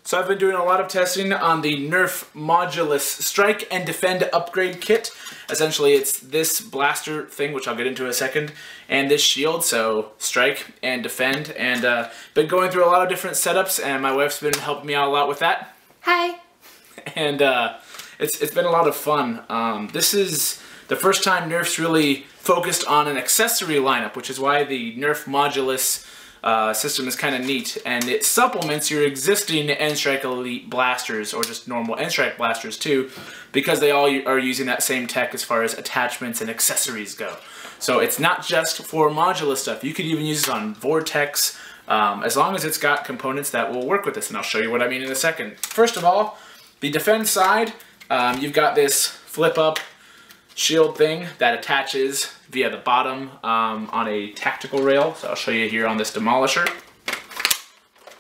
So I've been doing a lot of testing on the Nerf Modulus Strike and Defend upgrade kit. Essentially it's this blaster thing, which I'll get into in a second, and this shield, so Strike and Defend, and been going through a lot of different setups, and my wife's been helping me out a lot with that. Hi! And it's been a lot of fun. This is the first time Nerf's really focused on an accessory lineup, which is why the Nerf Modulus system is kind of neat, and it supplements your existing N-Strike Elite blasters, or just normal N-Strike blasters too, because they all are using that same tech as far as attachments and accessories go. So it's not just for Modulus stuff. You could even use this on Vortex, as long as it's got components that will work with this, and I'll show you what I mean in a second. First of all, the Defend side, you've got this flip-up shield thing that attaches via the bottom on a tactical rail. So I'll show you here on this Demolisher.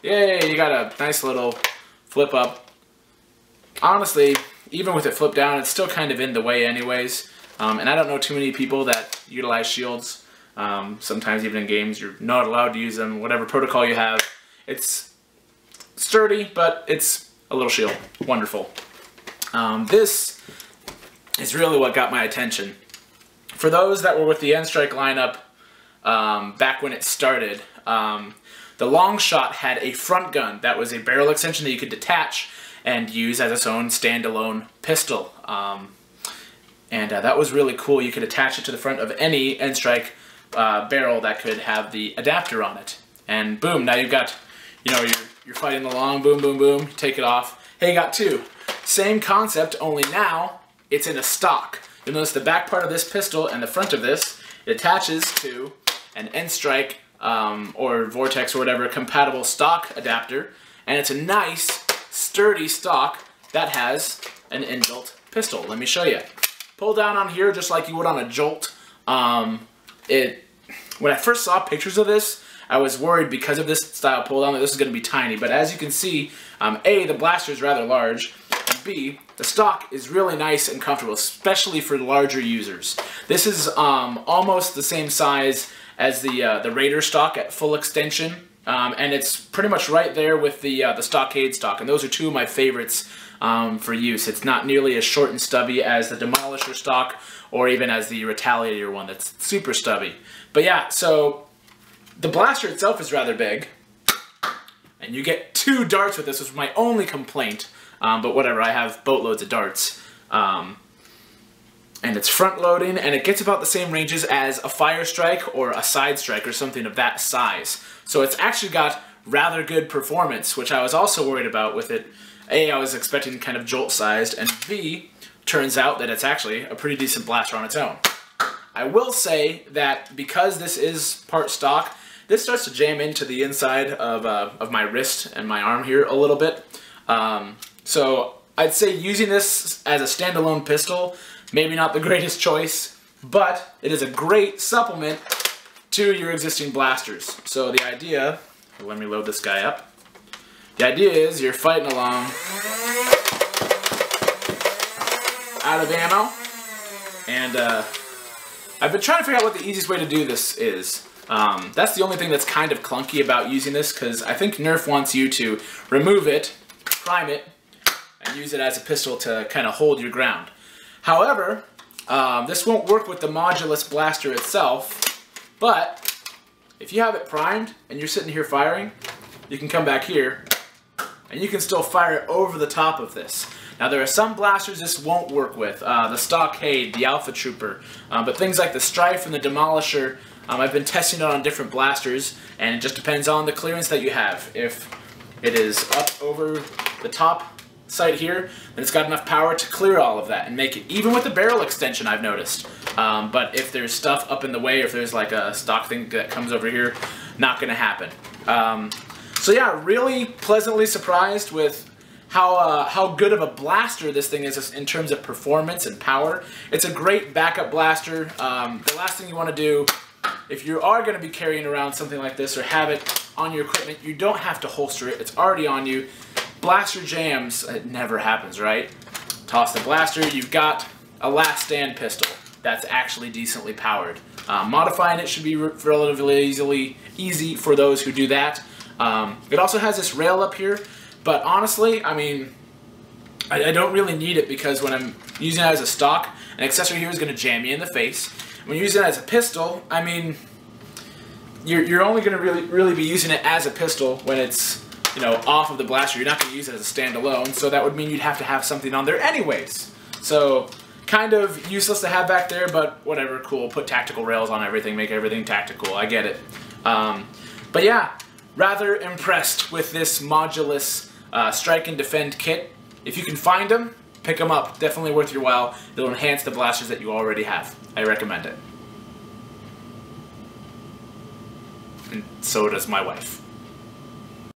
Yay, you got a nice little flip up. Honestly, even with it flipped down, it's still kind of in the way anyways. And I don't know too many people that utilize shields. Sometimes even in games, you're not allowed to use them, whatever protocol you have. It's sturdy, but it's a little shield. Wonderful. This is really what got my attention. For those that were with the N-Strike lineup back when it started, the long shot had a front gun that was a barrel extension that you could detach and use as its own standalone pistol. And that was really cool. You could attach it to the front of any N-Strike barrel that could have the adapter on it. And boom, now you've got, you know, you're fighting along, boom, boom, boom, take it off. Hey, you got two. Same concept, only now it's in a stock. You'll notice the back part of this pistol and the front of this, it attaches to an N-Strike or Vortex or whatever compatible stock adapter, and it's a nice, sturdy stock that has an inbuilt pistol. Let me show you. Pull down on here just like you would on a Jolt. When I first saw pictures of this, I was worried because of this style pull down that this is going to be tiny, but as you can see, A, the blaster is rather large, B, the stock is really nice and comfortable, especially for larger users. This is almost the same size as the Raider stock at full extension, and it's pretty much right there with the Stockade stock, and those are two of my favorites for use. It's not nearly as short and stubby as the Demolisher stock, or even as the Retaliator one that's super stubby. But yeah, so the blaster itself is rather big, and you get two darts with this, which was my only complaint. But whatever, I have boatloads of darts. And it's front loading, and it gets about the same ranges as a Fire Strike or a Side Strike or something of that size. So it's actually got rather good performance, which I was also worried about with it. A, I was expecting kind of Jolt sized, and B, turns out that it's actually a pretty decent blaster on its own. I will say that because this is part stock, this starts to jam into the inside of my wrist and my arm here a little bit. So I'd say using this as a standalone pistol, maybe not the greatest choice, but it is a great supplement to your existing blasters. So the idea, let me load this guy up. The idea is you're fighting along out of ammo, and I've been trying to figure out what the easiest way to do this is. That's the only thing that's kind of clunky about using this, because I think Nerf wants you to remove it, prime it, and use it as a pistol to kind of hold your ground. However, this won't work with the Modulus blaster itself, but if you have it primed and you're sitting here firing, you can come back here and you can still fire it over the top of this. Now there are some blasters this won't work with, the Stockade, the Alpha Trooper, but things like the Strife and the Demolisher, I've been testing it on different blasters, and it just depends on the clearance that you have. If it is up over the top sight here, then it's got enough power to clear all of that and make it, even with the barrel extension, I've noticed. But if there's stuff up in the way, or if there's like a stock thing that comes over here, not going to happen. So yeah, really pleasantly surprised with how good of a blaster this thing is in terms of performance and power. It's a great backup blaster. The last thing you want to do, if you are going to be carrying around something like this or have it on your equipment, you don't have to holster it. It's already on you. Blaster jams, it never happens, right? Toss the blaster, you've got a last stand pistol that's actually decently powered. Modifying it should be relatively easy for those who do that. It also has this rail up here But honestly, I mean, I don't really need it because when I'm using it as a stock, an accessory here is going to jam me in the face. When you're using it as a pistol, I mean, you're only going to really be using it as a pistol when it's, you know, off of the blaster. You're not going to use it as a standalone, so that would mean you'd have to have something on there anyways. So, kind of useless to have back there, but whatever, cool. Put tactical rails on everything, make everything tactical. I get it. But yeah, rather impressed with this Modulus Strike and Defend kit. If you can find them, pick them up. Definitely worth your while. It'll enhance the blasters that you already have. I recommend it. And so does my wife.